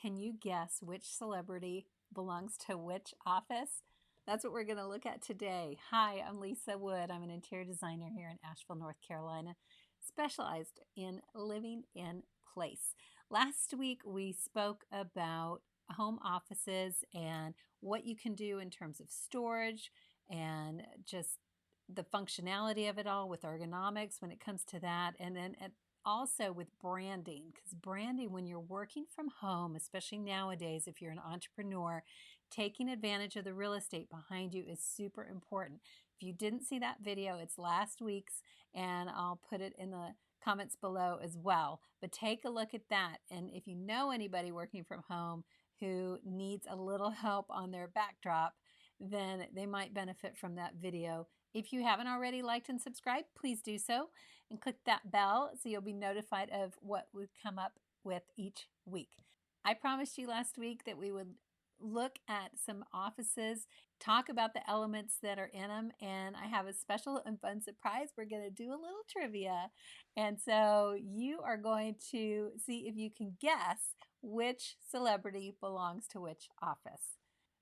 Can you guess which celebrity belongs to which office? That's what we're going to look at today. Hi, I'm Lisa Wood. I'm an interior designer here in Asheville, North Carolina, specialized in living in place. Last week, we spoke about home offices and what you can do in terms of storage and just the functionality of it all with ergonomics when it comes to that. And then also with branding, because branding, when you're working from home, especially nowadays, if you're an entrepreneur, taking advantage of the real estate behind you is super important. If you didn't see that video, it's last week's, and I'll put it in the comments below as well. But take a look at that. And if you know anybody working from home who needs a little help on their backdrop, then they might benefit from that video. If you haven't already liked and subscribed, please do so and click that bell so you'll be notified of what would come up with each week. I promised you last week that we would look at some offices, talk about the elements that are in them, and I have a special and fun surprise. We're going to do a little trivia, and so you are going to see if you can guess which celebrity belongs to which office.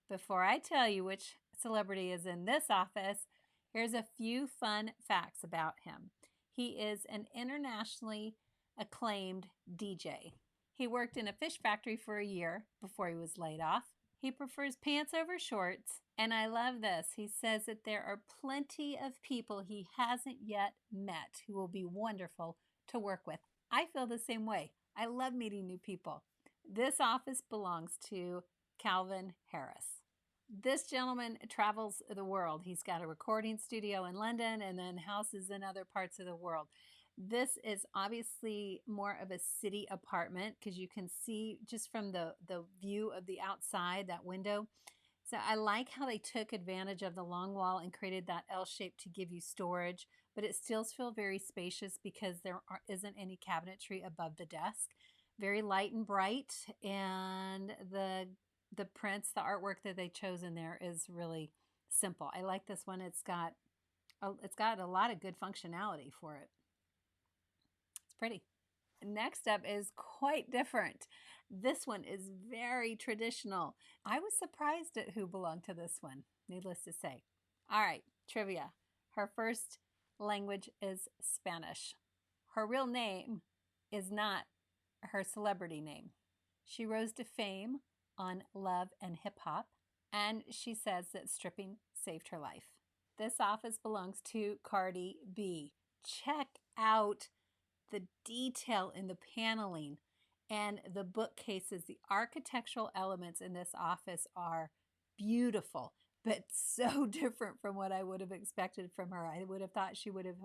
Before I tell you which celebrity is in this office, here's a few fun facts about him. He is an internationally acclaimed DJ. He worked in a fish factory for a year before he was laid off. He prefers pants over shorts, and I love this. He says that there are plenty of people he hasn't yet met who will be wonderful to work with. I feel the same way. I love meeting new people. This office belongs to Calvin Harris. This gentleman travels the world. He's got a recording studio in London and then houses in other parts of the world. This is obviously more of a city apartment because you can see just from the view of the outside, that window. So I like how they took advantage of the long wall and created that L shape to give you storage, but it still feels very spacious because there isn't any cabinetry above the desk. Very light and bright, and the prints, the artwork that they chose in there is really simple. I like this one. It's got a lot of good functionality for it. It's pretty. Next up is quite different. This one is very traditional. I was surprised at who belonged to this one, needless to say. All right, trivia. Her first language is Spanish. Her real name is not her celebrity name. She rose to fame on Love and Hip Hop, and she says that stripping saved her life. This office belongs to Cardi B. Check out the detail in the paneling and the bookcases. The architectural elements in this office are beautiful, but so different from what I would have expected from her. I would have thought she would have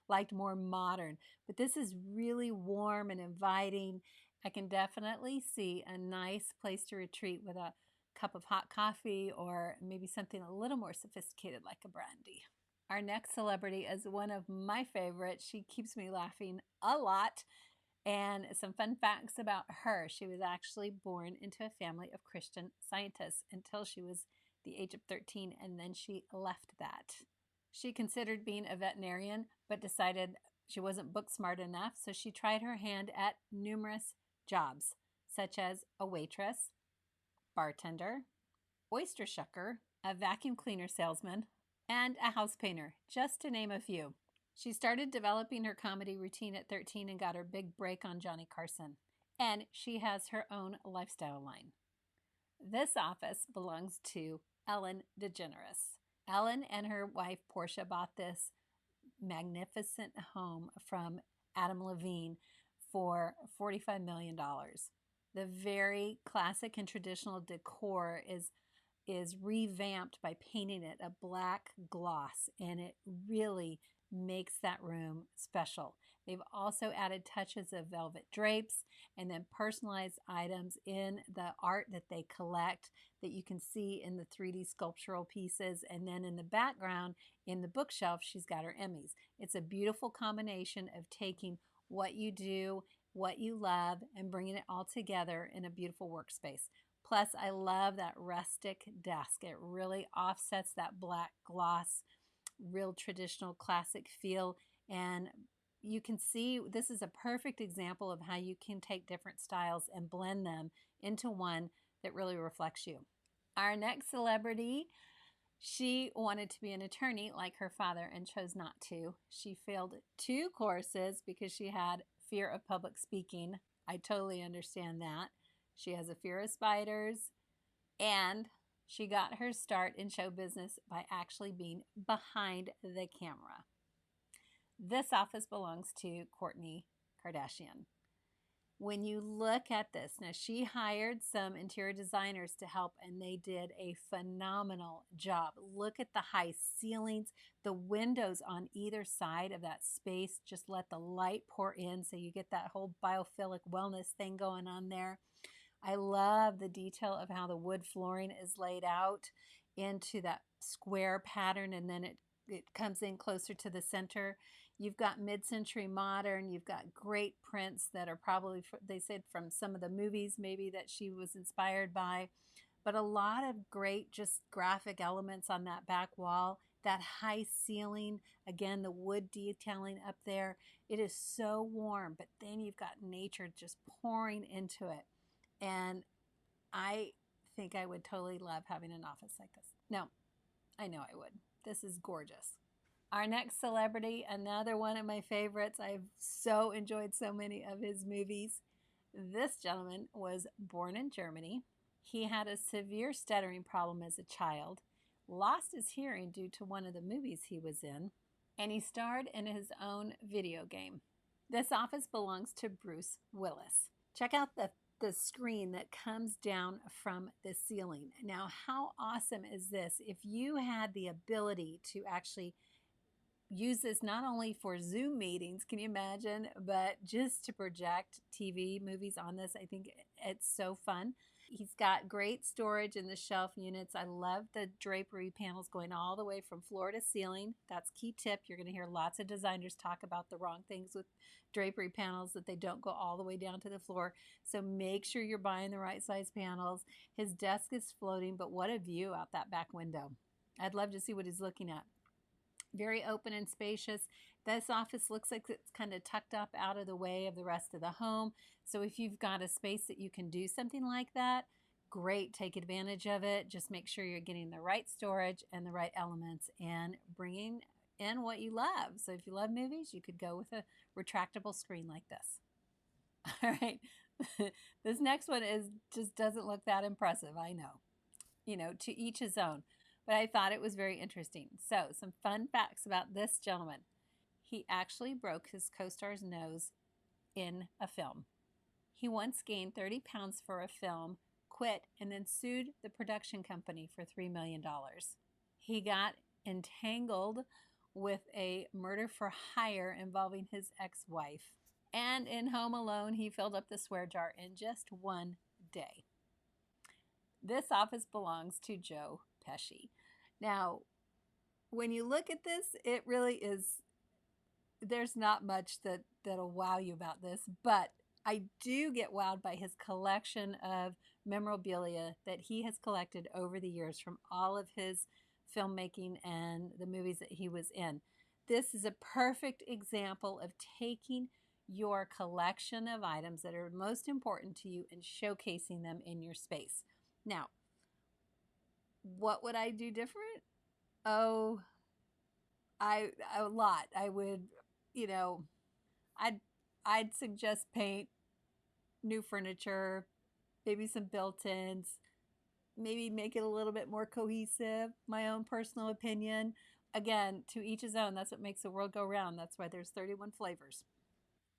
liked more modern, but this is really warm and inviting. I can definitely see a nice place to retreat with a cup of hot coffee or maybe something a little more sophisticated like a brandy. Our next celebrity is one of my favorites. She keeps me laughing a lot. And some fun facts about her. She was actually born into a family of Christian Scientists until she was the age of 13, and then she left that. She considered being a veterinarian, but decided she wasn't book smart enough, so she tried her hand at numerous jobs, such as a waitress, bartender, oyster shucker, a vacuum cleaner salesman, and a house painter, just to name a few. She started developing her comedy routine at 13 and got her big break on Johnny Carson. And she has her own lifestyle line. This office belongs to Ellen DeGeneres. Ellen and her wife Portia bought this magnificent home from Adam Levine for $45 million. The very classic and traditional decor is revamped by painting it a black gloss, and it really makes that room special. They've also added touches of velvet drapes and then personalized items in the art that they collect that you can see in the 3D sculptural pieces, and then in the background in the bookshelf she's got her Emmys. It's a beautiful combination of taking what you do, what you love, and bringing it all together in a beautiful workspace. Plus, I love that rustic desk. It really offsets that black gloss, real traditional classic feel. And you can see this is a perfect example of how you can take different styles and blend them into one that really reflects you. Our next celebrity, she wanted to be an attorney like her father and chose not to. She failed 2 courses because she had fear of public speaking. I totally understand that. She has a fear of spiders, and she got her start in show business by actually being behind the camera. This office belongs to Kourtney Kardashian. When you look at this, now she hired some interior designers to help, and they did a phenomenal job. Look at the high ceilings, the windows on either side of that space. Just let the light pour in so you get that whole biophilic wellness thing going on there. I love the detail of how the wood flooring is laid out into that square pattern, and then it comes in closer to the center. You've got mid-century modern. You've got great prints that are probably, they said, from some of the movies maybe that she was inspired by. But a lot of great just graphic elements on that back wall. That high ceiling, again, the wood detailing up there. It is so warm, but then you've got nature just pouring into it. And I think I would totally love having an office like this. No, I know I would. This is gorgeous. Our next celebrity, another one of my favorites. I've so enjoyed so many of his movies. This gentleman was born in Germany. He had a severe stuttering problem as a child, lost his hearing due to one of the movies he was in, and he starred in his own video game. This office belongs to Bruce Willis. Check out the screen that comes down from the ceiling. Now, how awesome is this? If you had the ability to actually use this not only for Zoom meetings, can you imagine, but just to project TV movies on this, I think it's so fun. He's got great storage in the shelf units. I love the drapery panels going all the way from floor to ceiling. That's a key tip. You're going to hear lots of designers talk about the wrong things with drapery panels, that they don't go all the way down to the floor. So make sure you're buying the right size panels. His desk is floating, but what a view out that back window. I'd love to see what he's looking at. Very open and spacious. This office looks like it's kind of tucked up out of the way of the rest of the home. So if you've got a space that you can do something like that, great, take advantage of it. Just make sure you're getting the right storage and the right elements and bringing in what you love. So if you love movies, you could go with a retractable screen like this. All right. This next one just doesn't look that impressive, I know. You know, to each his own. But I thought it was very interesting. So, some fun facts about this gentleman. He actually broke his co-star's nose in a film. He once gained 30 pounds for a film, quit, and then sued the production company for $3 million. He got entangled with a murder for hire involving his ex-wife. And in Home Alone, he filled up the swear jar in just one day. This office belongs to Joe Pesci. Now, when you look at this, it really is, there's not much that'll wow you about this, but I do get wowed by his collection of memorabilia that he has collected over the years from all of his filmmaking and the movies that he was in. This is a perfect example of taking your collection of items that are most important to you and showcasing them in your space. Now, what would I do different? Oh, a lot. I would, you know, I'd suggest paint, new furniture, maybe some built-ins, maybe make it a little bit more cohesive. My own personal opinion. Again, to each his own. That's what makes the world go round. That's why there's 31 flavors.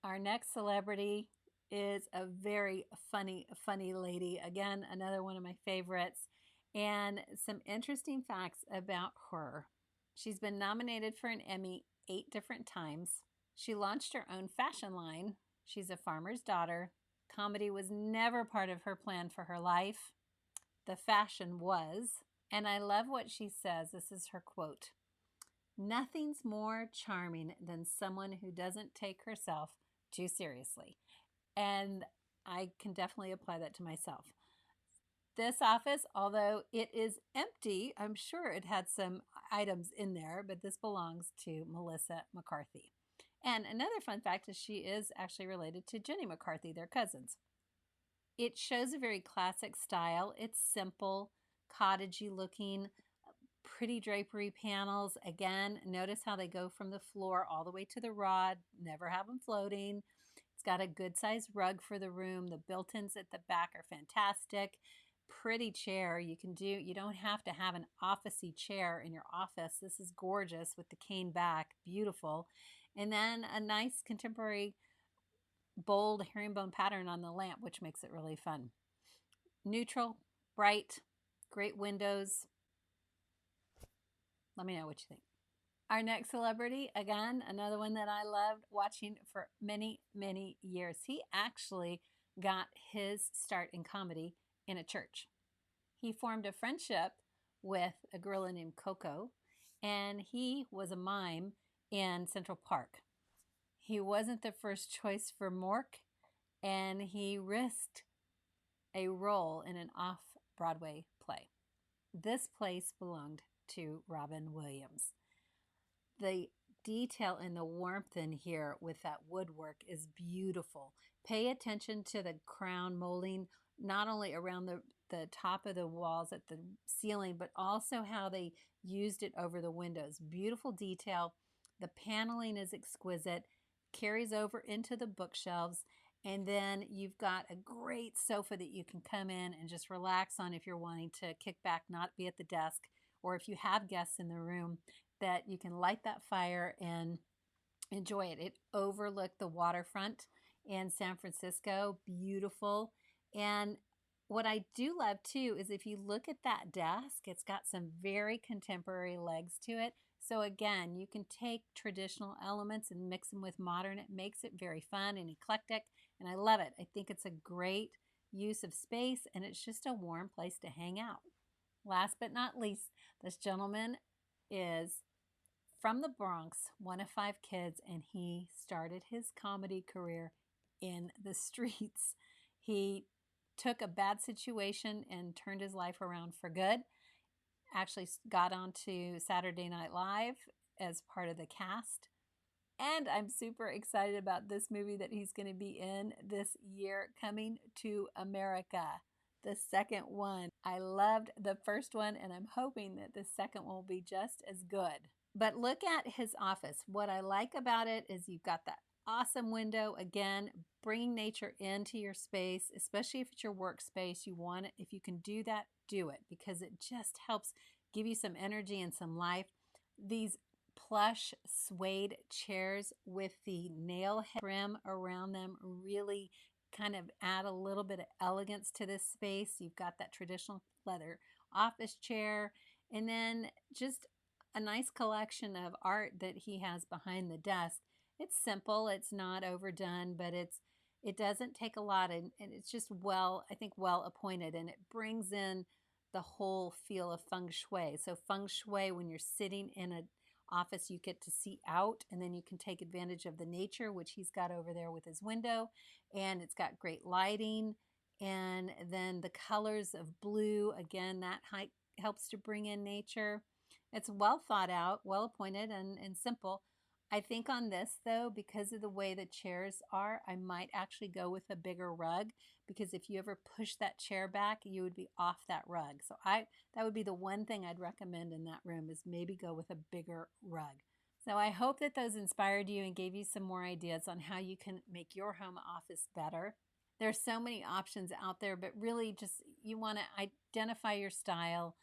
Our next celebrity is a very funny lady. Again, another one of my favorites. And some interesting facts about her. She's been nominated for an Emmy 8 different times. She launched her own fashion line. She's a farmer's daughter. Comedy was never part of her plan for her life. The fashion was. And I love what she says. This is her quote. "Nothing's more charming than someone who doesn't take herself too seriously." And I can definitely apply that to myself. This office, although it is empty, I'm sure it had some items in there, but this belongs to Melissa McCarthy. And another fun fact is she is actually related to Jenny McCarthy. They're cousins. It shows a very classic style. It's simple, cottagey looking, pretty drapery panels. Again, notice how they go from the floor all the way to the rod, never have them floating. It's got a good sized rug for the room. The built-ins at the back are fantastic. Pretty chair. You don't have to have an officey chair in your office. This is gorgeous with the cane back, beautiful. And then a nice contemporary bold herringbone pattern on the lamp, which makes it really fun. Neutral, bright, great windows. Let me know what you think. Our next celebrity, again, another one that I loved watching for many, many years. He actually got his start in comedy in a church. He formed a friendship with a gorilla named Coco, and he was a mime in Central Park. He wasn't the first choice for Mork, and he risked a role in an off-Broadway play. This place belonged to Robin Williams. The detail and the warmth in here with that woodwork is beautiful. Pay attention to the crown molding, not only around the top of the walls at the ceiling, but also how they used it over the windows. Beautiful detail. The paneling is exquisite, carries over into the bookshelves, and then you've got a great sofa that you can come in and just relax on if you're wanting to kick back, not be at the desk, or if you have guests in the room, that you can light that fire and enjoy it. It overlooked the waterfront in San Francisco. Beautiful. And what I do love too is if you look at that desk, it's got some very contemporary legs to it. So again, you can take traditional elements and mix them with modern. It makes it very fun and eclectic, and I love it. I think it's a great use of space, and it's just a warm place to hang out. Last but not least, this gentleman is from the Bronx, one of 5 kids, and he started his comedy career in the streets. He took a bad situation and turned his life around for good. Actually got onto Saturday Night Live as part of the cast. And I'm super excited about this movie that he's going to be in this year, Coming to America, the second one. I loved the first one, and I'm hoping that the second one will be just as good. But look at his office. What I like about it is you've got that awesome window. Again, bringing nature into your space, especially if it's your workspace. You want it. If you can do that, do it, because it just helps give you some energy and some life. These plush suede chairs with the nail trim around them really kind of add a little bit of elegance to this space. You've got that traditional leather office chair, and then just a nice collection of art that he has behind the desk. It's simple, it's not overdone, but it doesn't take a lot, and it's just I think well appointed, and it brings in the whole feel of Feng Shui. So Feng Shui, when you're sitting in an office, you get to see out, and then you can take advantage of the nature, which he's got over there with his window, and it's got great lighting, and then the colors of blue, again, that helps to bring in nature. It's well thought out, well appointed, and simple. I think on this, though, because of the way the chairs are, I might actually go with a bigger rug, because if you ever push that chair back, you would be off that rug. So that would be the one thing I'd recommend in that room, is maybe go with a bigger rug. So I hope that those inspired you and gave you some more ideas on how you can make your home office better. There's so many options out there, but really just you want to identify your style.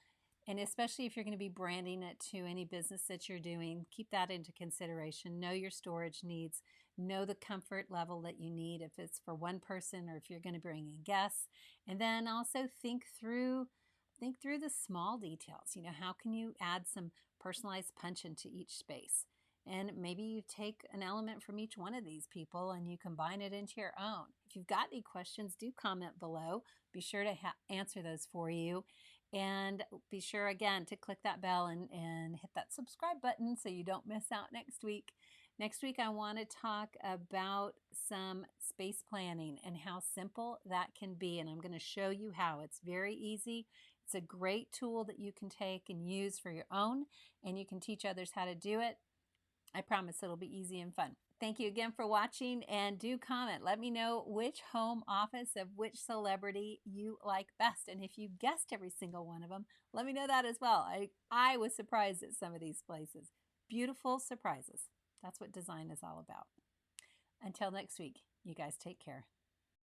And especially if you're going to be branding it to any business that you're doing, keep that into consideration. Know your storage needs. Know the comfort level that you need, if it's for one person or if you're going to bring in guests. And then also think through the small details. How can you add some personalized punch into each space? And maybe you take an element from each one of these people and you combine it into your own. If you've got any questions, do comment below. Be sure to answer those for you. And be sure, again, to click that bell and hit that subscribe button so you don't miss out next week. Next week, I want to talk about some space planning and how simple that can be. And I'm going to show you how. It's very easy. It's a great tool that you can take and use for your own, and you can teach others how to do it. I promise it'll be easy and fun. Thank you again for watching, and do comment. Let me know which home office of which celebrity you like best. And if you guessed every single one of them, let me know that as well. I was surprised at some of these places. Beautiful surprises. That's what design is all about. Until next week, you guys take care.